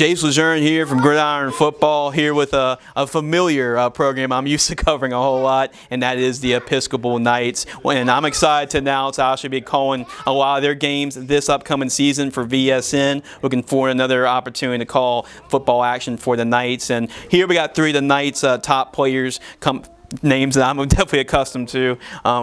Jace Lejeune here from Gridiron Football, here with a familiar program I'm used to covering a whole lot, and that is the Episcopal Knights. And I'm excited to announce I'll actually be calling a lot of their games this upcoming season for VSN. Looking forward to another opportunity to call football action for the Knights. And here we got three of the Knights' top players names that I'm definitely accustomed to.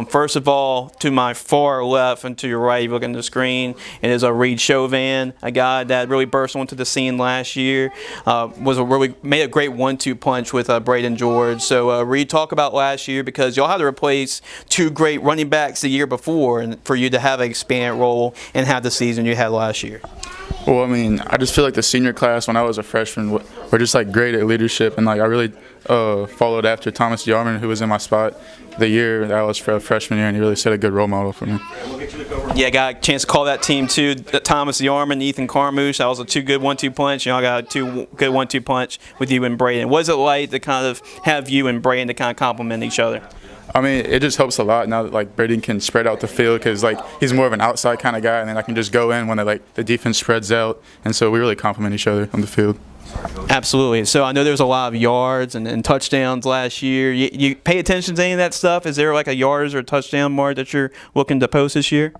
First of all, to my far left and to your right, you look at the screen, it is a Reed Chauvin, a guy that really burst onto the scene last year. Made a great 1-2 punch with Braden George. So Reed, talk about last year, because y'all had to replace two great running backs the year before, and for you to have an expanded role and have the season you had last year. Well, I mean, I just feel like the senior class when I was a freshman were just like great at leadership, and like I really followed after Thomas Yarman, who was in my spot the year that I was for a freshman year, and he really set a good role model for me. Yeah, got a chance to call that team too. Thomas Yarman, Ethan Carmouche. That was a good 1-2 punch. Y'all got a good 1-2 punch with you and Braden. What is it like to kind of have you and Braden to kind of complement each other? I mean, it just helps a lot now that like Braden can spread out the field, because like he's more of an outside kind of guy, and then I can just go in when the defense spreads out, and so we really complement each other on the field. Absolutely. So I know there was a lot of yards and touchdowns last year. You pay attention to any of that stuff? Is there like a yards or touchdown mark that you're looking to post this year?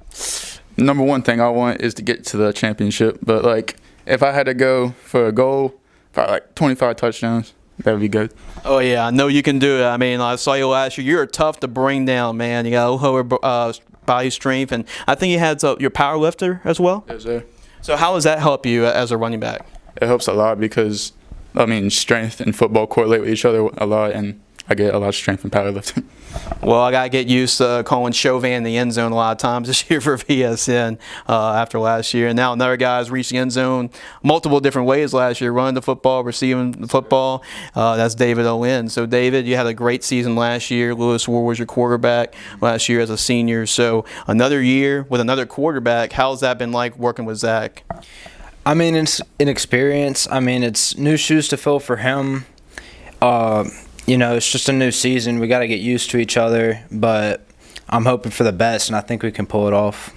Number one thing I want is to get to the championship, but like if I had to go for a goal, probably like 25 touchdowns. That would be good. Oh, yeah. I know you can do it. I mean, I saw you last year. You're tough to bring down, man. You got a lower body strength, and I think you had your power lifter as well. Yes, sir. So how does that help you as a running back? It helps a lot because, I mean, strength and football correlate with each other a lot, and I get a lot of strength from powerlifting. Well, I got to get used to calling Chauvin in the end zone a lot of times this year for VSN after last year. And now another guy's reached the end zone multiple different ways last year, running the football, receiving the football. That's David Owen. So, David, you had a great season last year. Lewis Ward was your quarterback last year as a senior. So, another year with another quarterback. How's that been like working with Zach? I mean, it's inexperience. I mean, it's new shoes to fill for him. It's just a new season. We got to get used to each other, but I'm hoping for the best, and I think we can pull it off.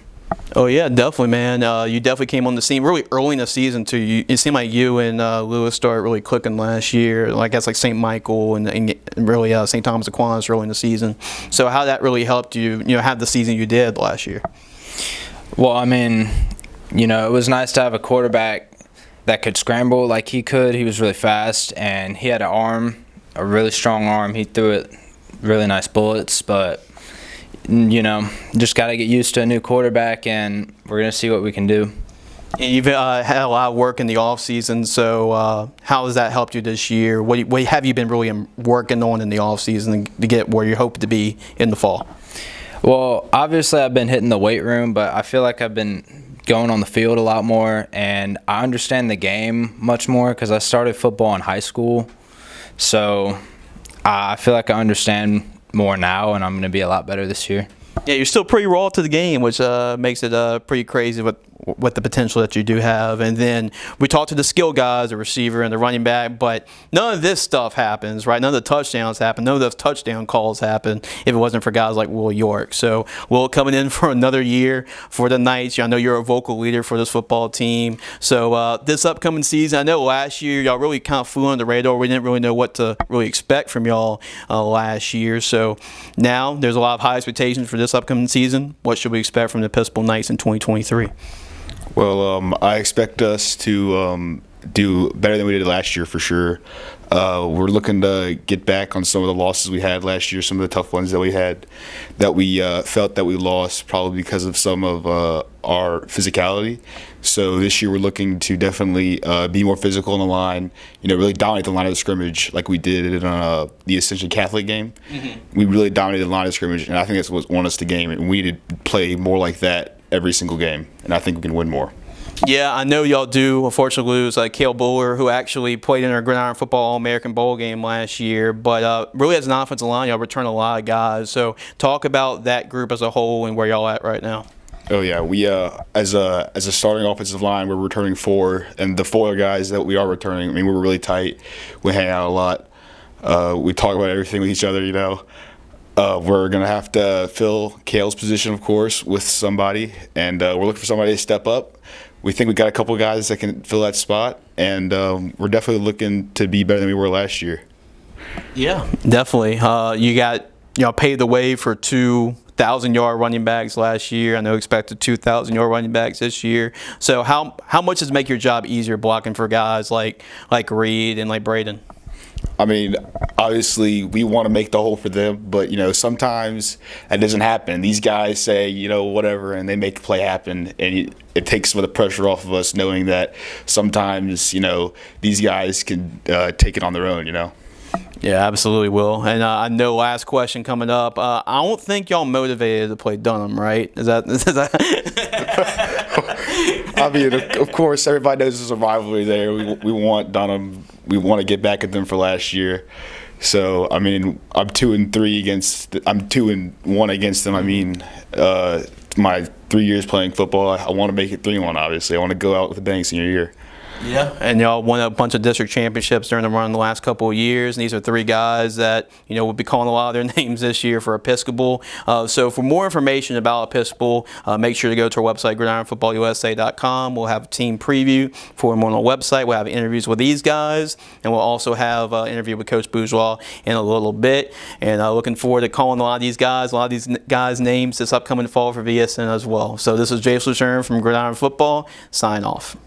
Oh, yeah, definitely, man. You definitely came on the scene really early in the season, too. It seemed like you and Lewis started really clicking last year. Like, that's like St. Michael and really St. Thomas Aquinas early in the season. So how that really helped you, have the season you did last year? Well, I mean, it was nice to have a quarterback that could scramble like he could. He was really fast, and he had an arm. A really strong arm. He threw it really nice bullets, but just got to get used to a new quarterback, and we're going to see what we can do. And you've had a lot of work in the off season, so how has that helped you this year? What have you been really working on in the off season to get where you hope to be in the fall? Well, obviously I've been hitting the weight room, but I feel like I've been going on the field a lot more, and I understand the game much more because I started football in high school. So I feel like I understand more now, and I'm going to be a lot better this year. Yeah, you're still pretty raw to the game, which makes it pretty crazy what the potential that you do have. And then we talked to the skill guys, the receiver and the running back, but none of this stuff happens, right? None of the touchdowns happen. None of those touchdown calls happen if it wasn't for guys like Will York. So Will coming in for another year for the Knights. I know you're a vocal leader for this football team. So this upcoming season, I know last year y'all really kind of flew under the radar. We didn't really know what to really expect from y'all last year. So now there's a lot of high expectations for this upcoming season. What should we expect from the Episcopal Knights in 2023? Well, I expect us to do better than we did last year for sure. We're looking to get back on some of the losses we had last year, some of the tough ones that we had, that we felt that we lost probably because of some of our physicality. So this year we're looking to definitely be more physical in the line, really dominate the line of scrimmage like we did in the Ascension Catholic game. Mm-hmm. We really dominated the line of scrimmage, and I think that's what won us the game, and we need to play more like that every single game, and I think we can win more. Yeah, I know y'all do, unfortunately, lose Cale Buller, who actually played in our Gridiron Football All-American Bowl game last year. But really, as an offensive line, y'all return a lot of guys. So talk about that group as a whole and where y'all at right now. Oh, yeah. We, as a starting offensive line, we're returning 4. And the 4 guys that we are returning, we're really tight. We hang out a lot. We talk about everything with each other, We're going to have to fill Kale's position, of course, with somebody, and we're looking for somebody to step up. We think we got a couple guys that can fill that spot, and we're definitely looking to be better than we were last year. Yeah, definitely. You got paved the way for 2,000-yard running backs last year. I know expected 2,000-yard running backs this year. So how much does it make your job easier blocking for guys like Reed and like Braden? I mean, obviously, we want to make the hole for them, but, sometimes that doesn't happen. These guys say, whatever, and they make the play happen, and it takes some of the pressure off of us knowing that sometimes, these guys can take it on their own, Yeah, absolutely will. And I know last question coming up. I don't think y'all motivated to play Dunham, right? Is that I mean, of course, everybody knows there's a rivalry there. We want Dunham. We want to get back at them for last year. So, I mean, I'm 2-1 against them. I mean, my 3 years playing football, I want to make it 3-1, obviously. I want to go out with a bang senior year. Yeah, and y'all won a bunch of district championships during the run the last couple of years. And these are three guys that we'll be calling a lot of their names this year for Episcopal. So for more information about Episcopal, make sure to go to our website, gridironfootballusa.com. We'll have a team preview for them on our website. We'll have interviews with these guys, and we'll also have an interview with Coach Bourgeois in a little bit. And looking forward to calling a lot of these guys' names this upcoming fall for VSN as well. So this is James Lucerne from Gridiron Football. Sign off.